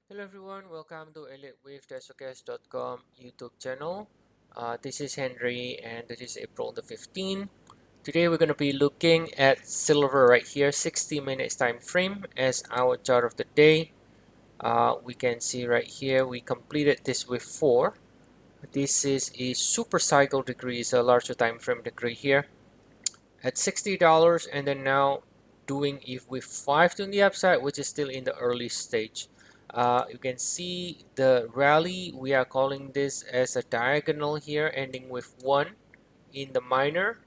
Hello everyone, welcome to ElliottWave.com YouTube channel. This is Henry and this is April the 15th. Today we're going to be looking at silver right here, 60 minutes time frame as our chart of the day. We can see right here we completed this with 4. This is a super cycle degree, is a larger time frame degree here at $60, and then now doing if with 5 to the upside, which is still in the early stage. You can see the rally, we are calling this as a diagonal here, ending with 1 in the minor.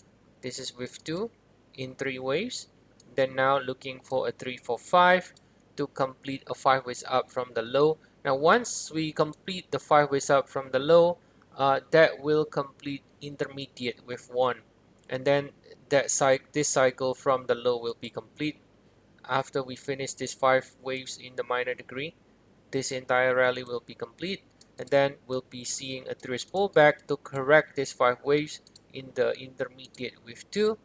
This is with 2 in 3 waves. Then now looking for a 3, 4, 5 to complete a 5 ways up from the low. Now once we complete the 5 ways up from the low, that will complete intermediate with 1, and then this cycle from the low will be complete. After we finish these 5 waves in the minor degree, this entire rally will be complete, and then we'll be seeing a 3 pullback to correct these 5 waves in the intermediate with 2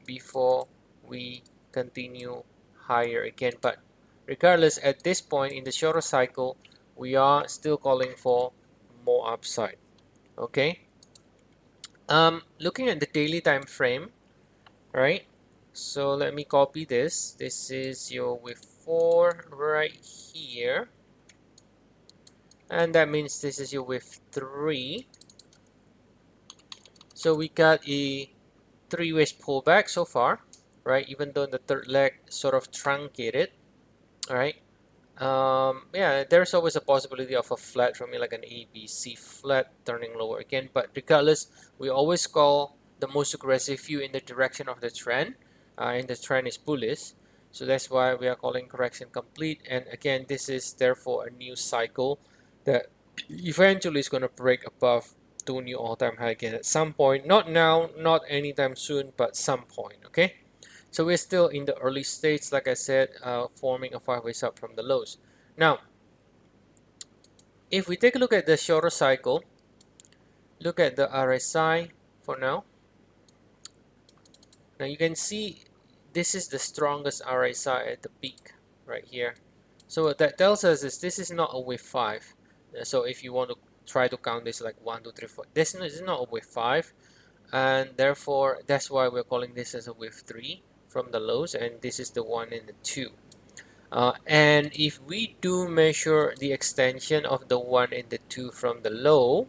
before we continue higher again. But regardless, at this point in the shorter cycle, we are still calling for more upside. Okay, looking at the daily time frame, right? So let me copy this. This is your with 4 right here, and that means this is your with 3. So we got a 3 ways pullback so far, right? Even though the third leg sort of truncated, all right? Yeah, there's always a possibility of a flat from like an ABC flat turning lower again, but regardless, we always call the most aggressive view in the direction of the trend, and the trend is bullish. So that's why we are calling correction complete. And again, this is therefore a new cycle that eventually is going to break above two new all-time high again at some point. Not now, not anytime soon, but some point. Okay. So we're still in the early stage, like I said, forming a 5 ways up from the lows. Now, if we take a look at the shorter cycle, look at the RSI for now. Now you can see this is the strongest RSI at the peak right here. So what that tells us is this is not a wave 5. So if you want to try to count this like 1, 2, 3, 4, this is not a wave 5. And therefore, that's why we're calling this as a wave 3 from the lows. And this is the 1 and the 2. And if we do measure the extension of the 1 and the 2 from the low,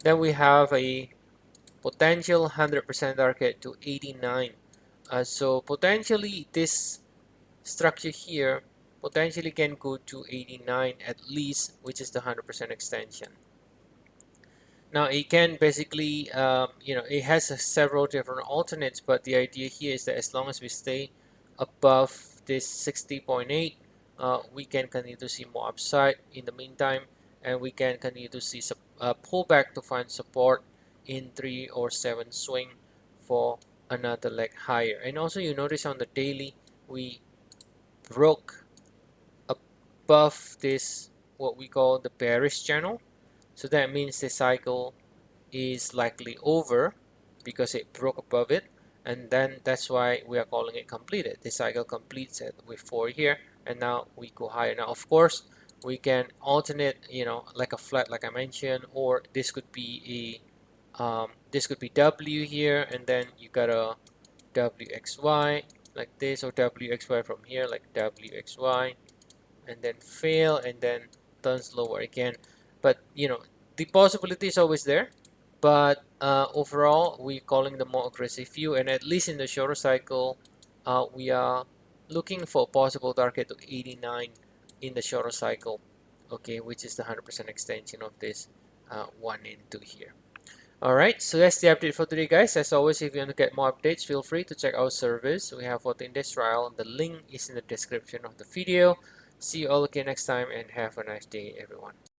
then we have a potential 100% target to 89. So potentially this structure here potentially can go to 89 at least, which is the 100% extension. Now it can basically, it has several different alternates, but the idea here is that as long as we stay above this 60.8, we can continue to see more upside in the meantime, and we can continue to see pullback to find support in 3 or 7 swing for another leg higher. And also you notice on the daily, we broke above this, what we call the bearish channel. So that means the cycle is likely over because it broke above it, and then that's why we are calling it completed. The cycle completes it with 4 here, and now we go higher. Now of course we can alternate, like a flat like I mentioned, or this could be a this could be W here, and then you got a WXY like this, or WXY from here like WXY, and then fail and then turns lower again. But the possibility is always there, but overall we're calling the more aggressive view, and at least in the shorter cycle, we are looking for a possible target to 89 in the shorter cycle, okay, which is the 100% extension of this 1 and 2 here. Alright, so that's the update for today, guys. As always, if you want to get more updates, feel free to check our service. We have 14 days trial. The link is in the description of the video. See you all again next time, and have a nice day, everyone.